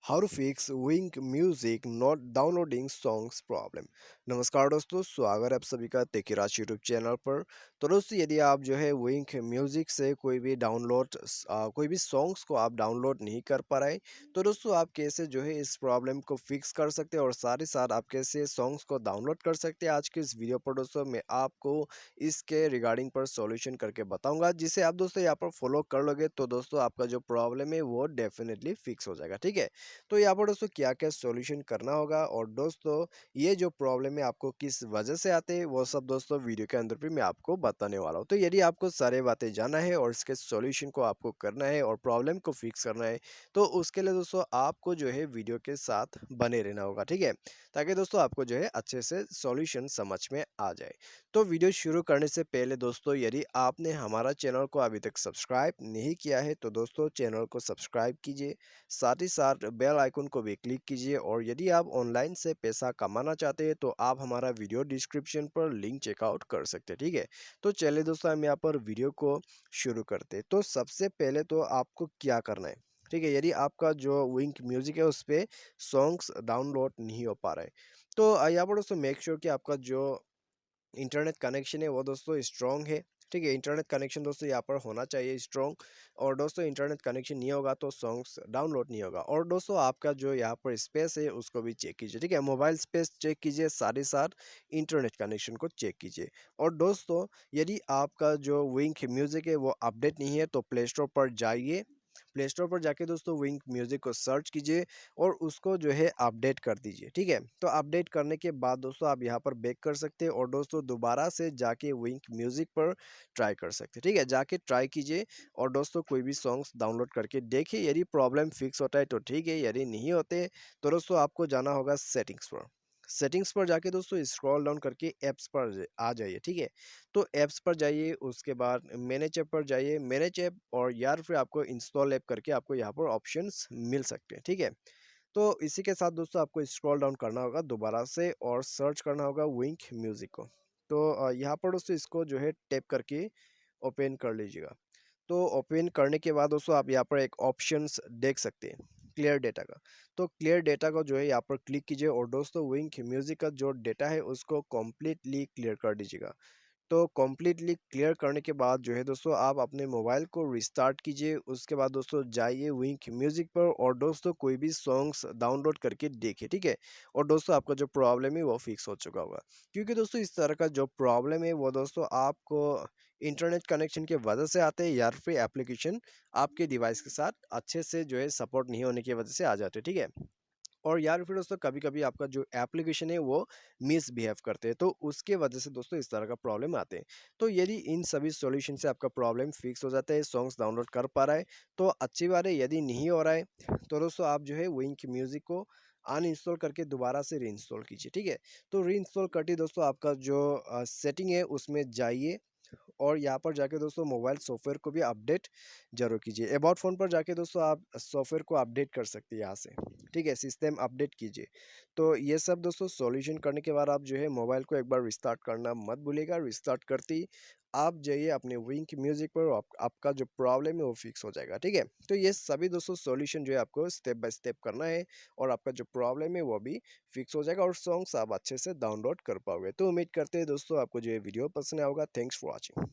How to fix Wink music not downloading songs problem. नमस्कार दोस्तों, स्वागत है आप सभी का तेकीराज यूट्यूब चैनल पर। तो दोस्तों, यदि आप जो है विंक म्यूजिक से कोई भी सॉन्ग्स को आप डाउनलोड नहीं कर पा रहे, तो दोस्तों आप कैसे जो है इस प्रॉब्लम को फिक्स कर सकते हैं और साथ ही साथ आप कैसे सॉन्ग्स को डाउनलोड कर सकते हैं। आज के इस वीडियो पर दोस्तों मैं आपको इसके रिगार्डिंग पर सॉल्यूशन करके बताऊंगा, जिसे आप दोस्तों यहाँ पर फॉलो कर लोगे तो दोस्तों आपका जो प्रॉब्लम है वो डेफिनेटली फिक्स हो जाएगा। ठीक है, तो यहाँ पर दोस्तों क्या क्या सॉल्यूशन करना होगा और दोस्तों ये जो प्रॉब्लम है आपको किस वजह से आते हैं वो सब दोस्तों वीडियो के अंदर भी मैं आपको बताने वाला हूँ। तो यदि आपको सारे बातें जानना है और इसके सॉल्यूशन को आपको करना है और प्रॉब्लम को फिक्स करना है, तो उसके लिए दोस्तों आपको जो है वीडियो के साथ बने रहना होगा। ठीक है, ताकि दोस्तों आपको जो है अच्छे से सॉल्यूशन समझ में आ जाए। तो वीडियो शुरू करने से पहले दोस्तों, यदि आपने हमारा चैनल को अभी तक सब्सक्राइब नहीं किया है तो दोस्तों चैनल को सब्सक्राइब कीजिए, साथ ही साथ बेल आइकन को भी क्लिक कीजिए। और यदि आप ऑनलाइन से पैसा कमाना चाहते हैं तो आप हमारा वीडियो डिस्क्रिप्शन पर लिंक चेकआउट कर सकते हैं। ठीक है, तो चलिए दोस्तों हम यहाँ पर वीडियो को शुरू करते हैं। तो सबसे पहले तो आपको क्या करना है, ठीक है, यदि आपका जो विंक म्यूजिक है उस पर सॉन्ग्स डाउनलोड नहीं हो पा रहा है, तो यहाँ पर दोस्तों मेक श्योर कि आपका जो इंटरनेट कनेक्शन है वो दोस्तों स्ट्रॉन्ग है। ठीक है, इंटरनेट कनेक्शन दोस्तों यहाँ पर होना चाहिए स्ट्रॉन्ग। और दोस्तों इंटरनेट कनेक्शन नहीं होगा तो सॉन्ग्स डाउनलोड नहीं होगा। और दोस्तों आपका जो यहाँ पर स्पेस है उसको भी चेक कीजिए। ठीक है, मोबाइल स्पेस चेक कीजिए, साथ ही साथ इंटरनेट कनेक्शन को चेक कीजिए। और दोस्तों यदि आपका जो विंक म्यूजिक है वो अपडेट नहीं है तो प्ले स्टोर पर जाइए। प्ले स्टोर पर जाके दोस्तों विंक म्यूजिक को सर्च कीजिए और उसको जो है अपडेट कर दीजिए। ठीक है, तो अपडेट करने के बाद दोस्तों आप यहाँ पर बैक कर सकते हैं और दोस्तों दोबारा से जाके विंक म्यूजिक पर ट्राई कर सकते हैं। ठीक है, जाके ट्राई कीजिए और दोस्तों कोई भी सॉन्ग्स डाउनलोड करके देखिए। यदि प्रॉब्लम फिक्स होता है तो ठीक है, यदि नहीं होते तो दोस्तों आपको जाना होगा सेटिंग्स पर। सेटिंग्स पर जाके दोस्तों स्क्रॉल डाउन करके एप्स पर आ जाइए। ठीक है, तो ऐप्स पर जाइए, उसके बाद मैनेज ऐप पर जाइए, मैनेज ऐप, और यार फिर आपको इंस्टॉल ऐप करके आपको यहाँ पर ऑप्शंस मिल सकते हैं। ठीक है, तो इसी के साथ दोस्तों आपको स्क्रॉल डाउन करना होगा दोबारा से और सर्च करना होगा विंक म्यूजिक को। तो यहाँ पर दोस्तों इसको जो है टैप करके ओपन कर लीजिएगा। तो ओपन करने के बाद दोस्तों आप यहाँ पर एक ऑप्शंस देख सकते हैं क्लियर डेटा का। तो क्लियर डेटा को जो है यहाँ पर क्लिक कीजिए और दोस्तों विंक म्यूजिक का जो डेटा है उसको कम्प्लीटली क्लियर कर दीजिएगा। तो कम्प्लीटली क्लियर करने के बाद जो है दोस्तों आप अपने मोबाइल को रिस्टार्ट कीजिए। उसके बाद दोस्तों जाइए विंक म्यूजिक पर और दोस्तों कोई भी सॉन्ग्स डाउनलोड करके देखिए। ठीक है, और दोस्तों आपका जो प्रॉब्लम है वो फिक्स हो चुका होगा। क्योंकि दोस्तों इस तरह का जो प्रॉब्लम है वो दोस्तों आपको इंटरनेट कनेक्शन के वजह से आते हैं या फिर एप्लीकेशन आपके डिवाइस के साथ अच्छे से जो है सपोर्ट नहीं होने की वजह से आ जाते हैं। ठीक है, और यार फिर दोस्तों कभी कभी आपका जो एप्लीकेशन है वो मिसबिहेव करते हैं, तो उसके वजह से दोस्तों इस तरह का प्रॉब्लम आते हैं। तो यदि इन सभी सॉल्यूशन से आपका प्रॉब्लम फिक्स हो जाता है, सॉन्ग्स डाउनलोड कर पा रहा है तो अच्छी बात है। यदि नहीं हो रहा है तो दोस्तों आप जो है विंक म्यूजिक को अनइंस्टॉल करके दोबारा से रीइंस्टॉल कीजिए। ठीक है, तो रीइंस्टॉल करके दोस्तों आपका जो सेटिंग है उसमें जाइए और यहाँ पर जाके दोस्तों मोबाइल सॉफ्टवेयर को भी अपडेट जरूर कीजिए। अबाउट फ़ोन पर जाके दोस्तों आप सॉफ्टवेयर को अपडेट कर सकते हैं यहाँ से। ठीक है, सिस्टम अपडेट कीजिए। तो ये सब दोस्तों सॉल्यूशन करने के बाद आप जो है मोबाइल को एक बार रिस्टार्ट करना मत भूलिएगा। रिस्टार्ट करते ही आप जाइए अपने विंक म्यूजिक पर, आपका जो प्रॉब्लम है वो फिक्स हो जाएगा। ठीक है, तो ये सभी दोस्तों सॉल्यूशन जो है आपको स्टेप बाय स्टेप करना है और आपका जो प्रॉब्लम है वो भी फिक्स हो जाएगा और सॉन्ग्स आप अच्छे से डाउनलोड कर पाओगे। तो उम्मीद करते हैं दोस्तों आपको जो ये वीडियो पसंद आया होगा। Thanks for watching.